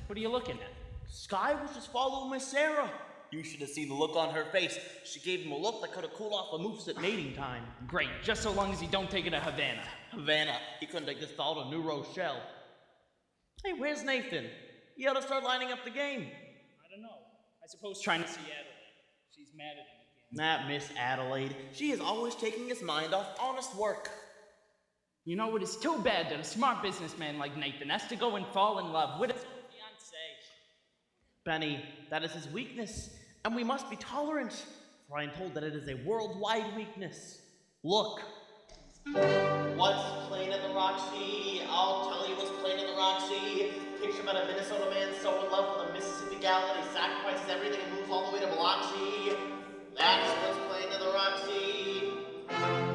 What are you looking at? Sky was just following Miss Sarah. You should have seen the look on her face. She gave him a look that could have cooled off a moose at mating time. Great, just so long as you don't take it to Havana. Havana, he couldn't take this thought to New Rochelle. Hey, where's Nathan? He ought to start lining up the game. I don't know. I suppose trying to see Adelaide. She's mad at him again. That Miss Adelaide. She is always taking his mind off honest work. You know, it is too bad that a smart businessman like Nathan has to go and fall in love with his own fiancée. Benny, that is his weakness, and we must be tolerant, for I am told that it is a worldwide weakness. Look. What's plain in the Roxy? I'll tell you what's plain in the Roxy. Picture about a Minnesota man so in love with a Mississippi gal that he sacrifices everything and moves all the way to Biloxi. That's what's plain in the Roxy.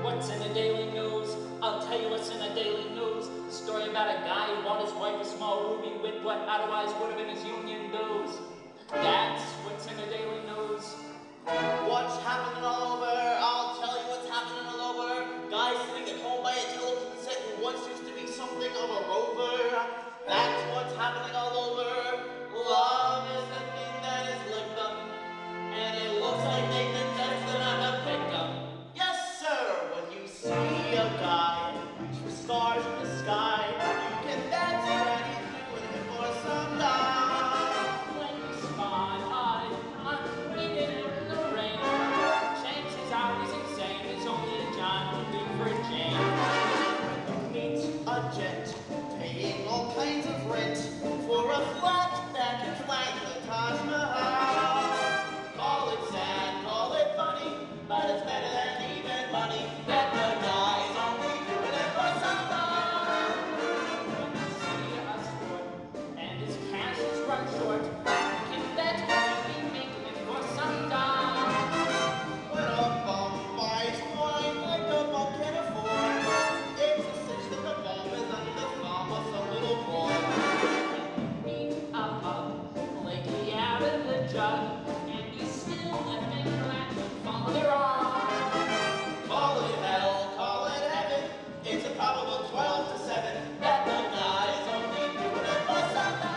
What's in the Daily News? I'll tell you what's in the Daily News. Story about a guy who bought his wife a small ruby with what otherwise would have been his union dues. That's what's in the Daily News. What's happening all over? I'll tell you what's happening all over. Guy sitting at home by a television set who once used to be something of a rover. That's what's happening all over. Love is the thing that is licked up, and it looks like Nathan Jackson on a pickup. Yes, sir. When you see a guy reach for stars in the sky, you can dance and he's doing it for some time. When you spot a reading in the rain, chances are he's insane. It's only a John will do for Jane. Meet a gent paying all kinds of rent for a flat that can flank the Taj Mahal. Call it sad, call it funny, but it's better than even money. That the guy's only doing it for some fun. When you see a sport and his cash is run short, you can bet he'll be making it for some dime. When a bum buys wine like a bum can afford, it's a cinch that the bum is under the thumb of some little boy. Meet a bum, flaky out of the jug, and he's still living flat from their arm. Call it hell, call it heaven, it's a probable 12 to 7 that the guy's only doing it for some time.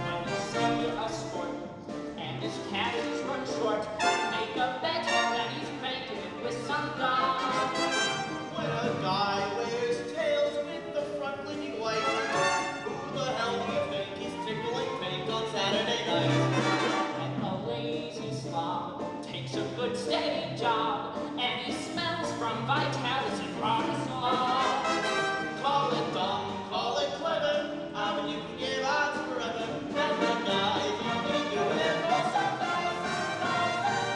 When you see a sport and his cash is run short, make a bet that he's making it with some guy. When a guy wears tails with the front leaning white, who the hell do you think he's tickling pink on Saturday night? And a lazy slob takes a good steady job, and he smells from Vitalis and Roxol. Call it dumb, call it clever, I mean you can give odds forever, that the guy's only doing it for some time.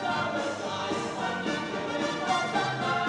That the guy's only doing it for some time.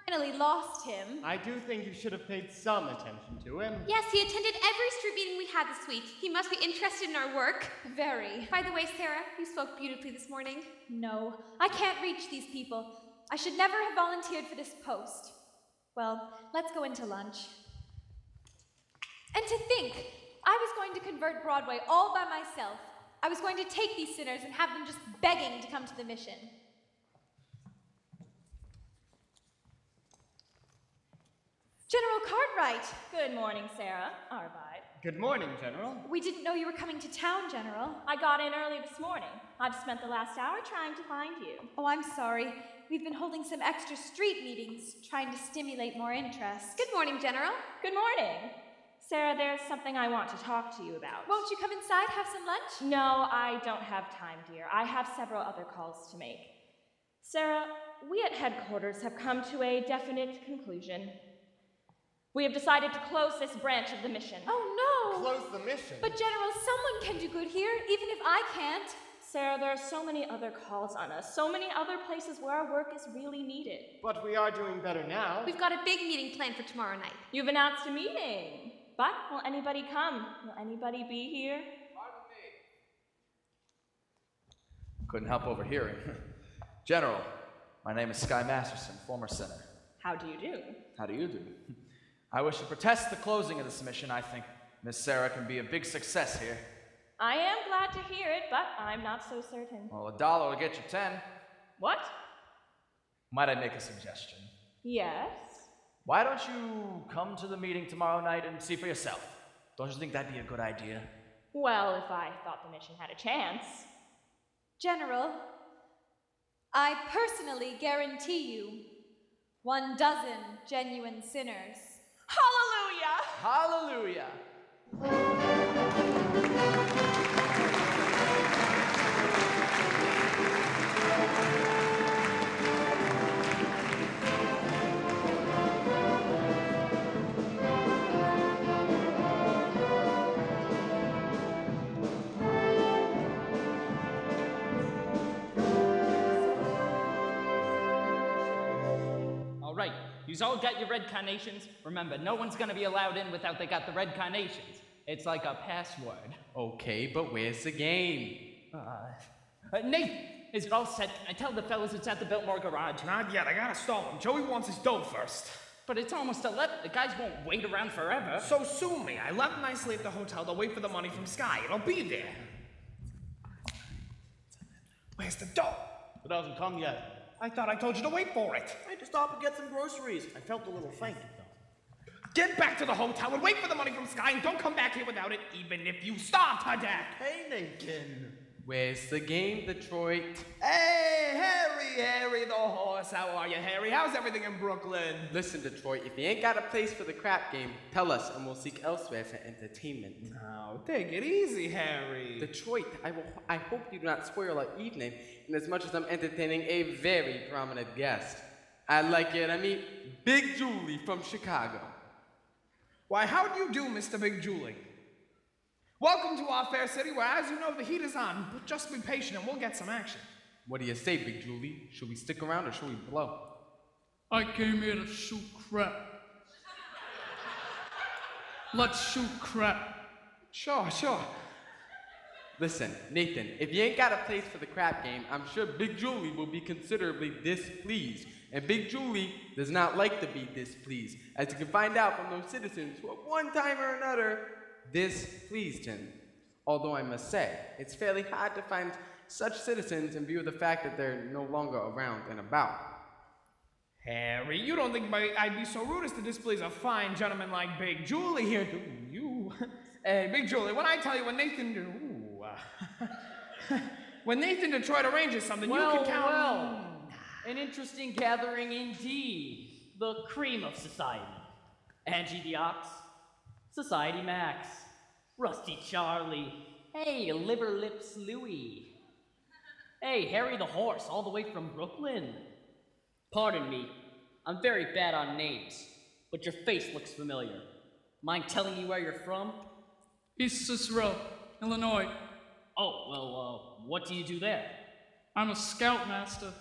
Finally lost him. I do think you should have paid some attention to him. Yes, he attended every street meeting we had this week. He must be interested in our work. Very. By the way, Sarah, you spoke beautifully this morning. No, I can't reach these people. I should never have volunteered for this post. Well, let's go into lunch. And to think, I was going to convert Broadway all by myself. I was going to take these sinners and have them just begging to come to the mission. General Cartwright! Good morning, Sarah. Arbide. Good morning, General. We didn't know you were coming to town, General. I got in early this morning. I've spent the last hour trying to find you. Oh, I'm sorry. We've been holding some extra street meetings, trying to stimulate more interest. Good morning, General. Good morning. Sarah, there's something I want to talk to you about. Won't you come inside, have some lunch? No, I don't have time, dear. I have several other calls to make. Sarah, we at headquarters have come to a definite conclusion. We have decided to close this branch of the mission. Oh, no! Close the mission. But, General, someone can do good here, even if I can't. Sarah, there are so many other calls on us, so many other places where our work is really needed. But we are doing better now. We've got a big meeting planned for tomorrow night. You've announced a meeting. But will anybody come? Will anybody be here? Pardon me. Couldn't help overhearing. General, my name is Sky Masterson, former senator. How do you do? How do you do? I wish to protest the closing of this mission. I think Miss Sarah can be a big success here. I am glad to hear it, but I'm not so certain. Well, $1 will get you 10. What? Might I make a suggestion? Yes? Why don't you come to the meeting tomorrow night and see for yourself? Don't you think that'd be a good idea? Well, if I thought the mission had a chance. General, I personally guarantee you 1 dozen genuine sinners. Hallelujah! Hallelujah! All right, you've all got your red carnations. Remember, no one's gonna be allowed in without they got the red carnations. It's like a password. Okay, but where's the game? Nate, is it all set? I tell the fellas it's at the Biltmore garage. Not yet, I gotta stall him. Joey wants his dough first. But it's almost 11. The guys won't wait around forever. So sue me. I left nicely at the hotel to wait for the money from Sky. It'll be there. Where's the dough? It hasn't come yet. I thought I told you to wait for it. I had to stop and get some groceries. I felt a little faint. Get back to the hotel and wait for the money from Sky and don't come back here without it, even if you starve to death. Hey, Nathan. Where's the game, Detroit? Hey, Harry the horse. How are you, Harry? How's everything in Brooklyn? Listen, Detroit, if you ain't got a place for the crap game, tell us and we'll seek elsewhere for entertainment. Oh, take it easy, Harry. Detroit, I hope you do not spoil our evening in as much as I'm entertaining a very prominent guest. I'd like you to meet Big Jule from Chicago. Why, how do you do, Mr. Big Jule? Welcome to our fair city where, as you know, the heat is on. But just be patient and we'll get some action. What do you say, Big Jule? Should we stick around or should we blow? I came here to shoot crap. Let's shoot crap. Sure. Listen, Nathan, if you ain't got a place for the crap game, I'm sure Big Jule will be considerably displeased. And Big Jule does not like to be displeased, as you can find out from those citizens who at one time or another displeased him. Although I must say, it's fairly hard to find such citizens in view of the fact that they're no longer around and about. Harry, you don't think I'd be so rude as to displease a fine gentleman like Big Jule here, do you? Hey, Big Jule, when I tell you when Nathan Detroit arranges something, you can count. Well, an interesting gathering indeed. The cream of society. Angie the Ox, Society Max, Rusty Charlie, hey, Liver Lips Louie. Hey, Harry the Horse, all the way from Brooklyn. Pardon me, I'm very bad on names, but your face looks familiar. Mind telling me where you're from? East Cicero, Illinois. Oh, well, what do you do there? I'm a scoutmaster.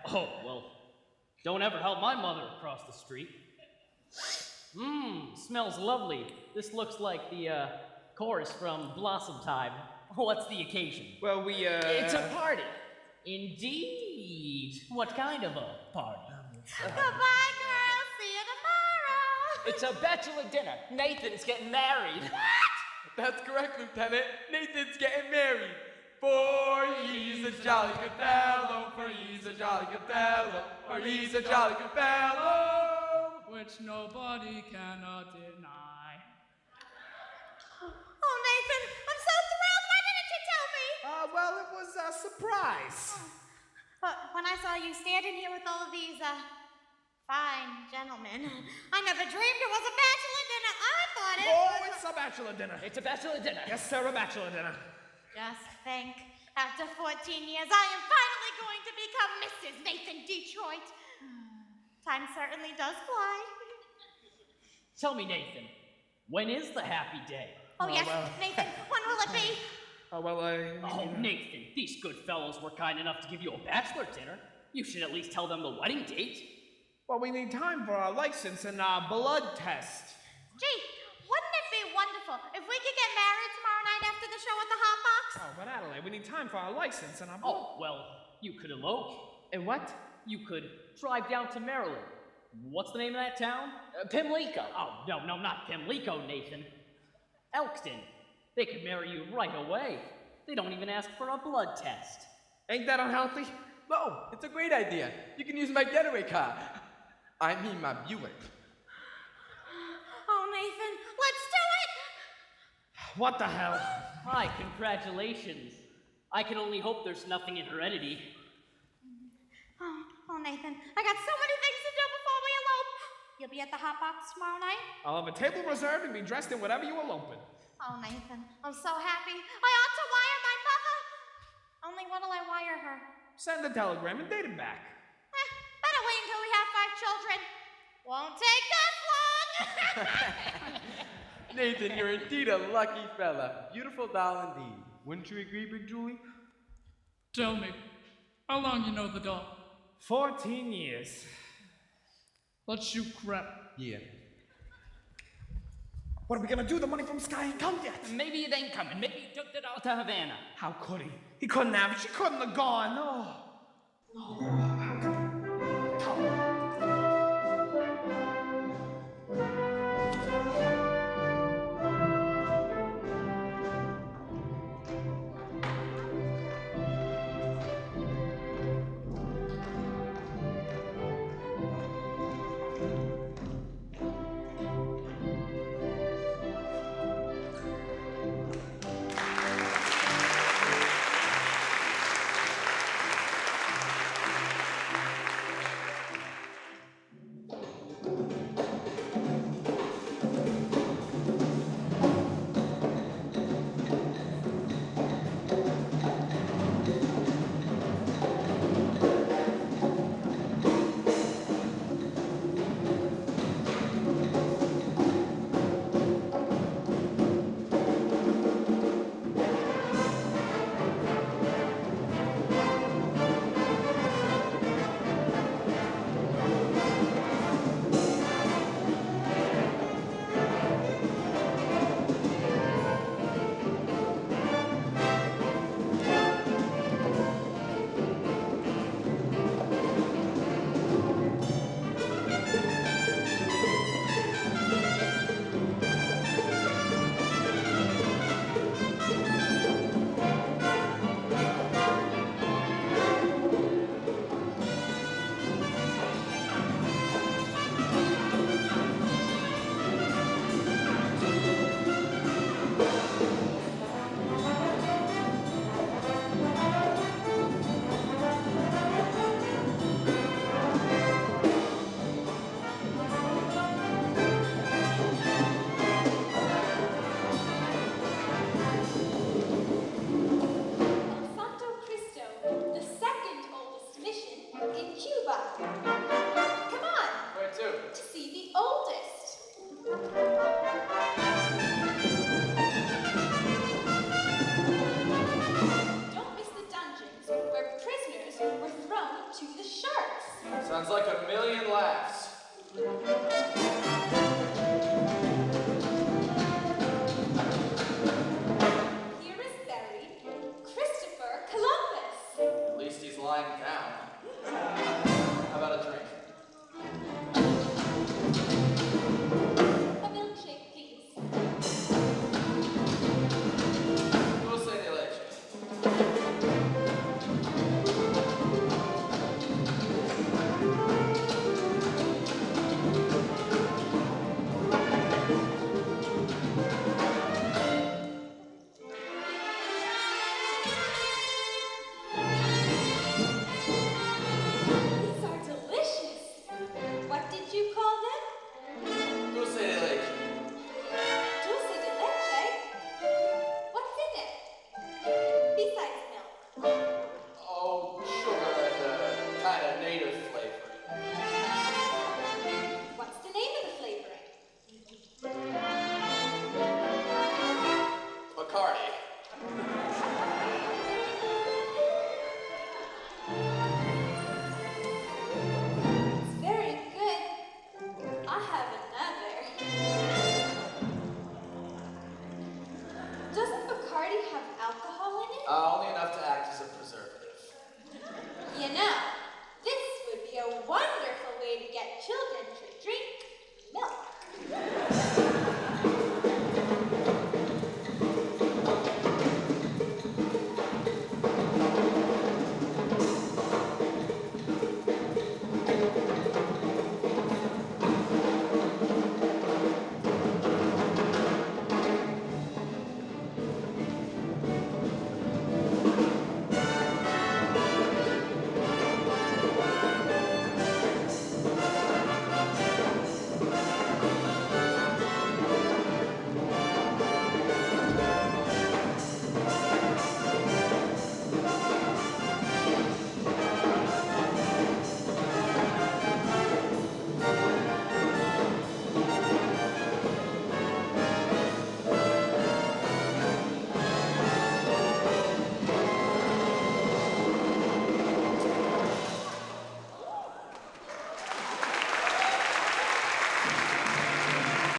Oh, well, don't ever help my mother across the street. Smells lovely. This looks like the, chorus from Blossom Time. What's the occasion? Well, we, It's a party. Indeed. What kind of a party? Goodbye, girls. See you tomorrow. It's a bachelor dinner. Nathan's getting married. That's correct, Lieutenant. Nathan's getting married. For he's a jolly good fellow, for he's a jolly good fellow, for he's a jolly good fellow. Which nobody cannot deny. Oh, Nathan, I'm so thrilled. Why didn't you tell me? Well, it was a surprise. But when I saw you standing here with all of these, fine gentlemen, I never dreamed it was a bachelor dinner. I thought it was... It's a bachelor dinner. It's a bachelor dinner. Yes, sir, a bachelor dinner. Just think, After 14 years, I am finally going to become Mrs. Nathan Detroit. Time certainly does fly. Tell me, Nathan, when is the happy day? Oh, yes, Nathan, when will it be? Oh, Nathan, these good fellows were kind enough to give you a bachelor dinner. You should at least tell them the wedding date. Well, we need time for our license and our blood test. Gee, wouldn't it be wonderful if we could get married tomorrow night after the show at the Hot Box? Oh, but Adelaide, we need time for our license and our blood. Oh, well, you could elope. And what? You could drive down to Maryland. What's the name of that town? Pimlico. Oh, no, not Pimlico, Nathan. Elkton. They could marry you right away. They don't even ask for a blood test. Ain't that unhealthy? No, it's a great idea. You can use my getaway car. I mean my Buick. Oh, Nathan, let's do it! What the hell? Hi, congratulations. I can only hope there's nothing in heredity. Oh, Nathan, I got so many things to do before we elope. You'll be at the Hot Box tomorrow night? I'll have a table reserved and be dressed in whatever you elope in. Oh, Nathan, I'm so happy. I ought to wire my mother. Only what'll I wire her? Send a telegram and date him back. Better wait until we have 5 children. Won't take that long. Nathan, you're indeed a lucky fella. Beautiful doll indeed. Wouldn't you agree, Big Julie? Tell me, how long you know the doll? 14 years. Let's shoot crap. Yeah. What are we gonna do? The money from Sky ain't come yet. Maybe it ain't coming. Maybe he took it out to Havana. How could he? He couldn't have it. She couldn't have gone. Oh. How could he? Come on.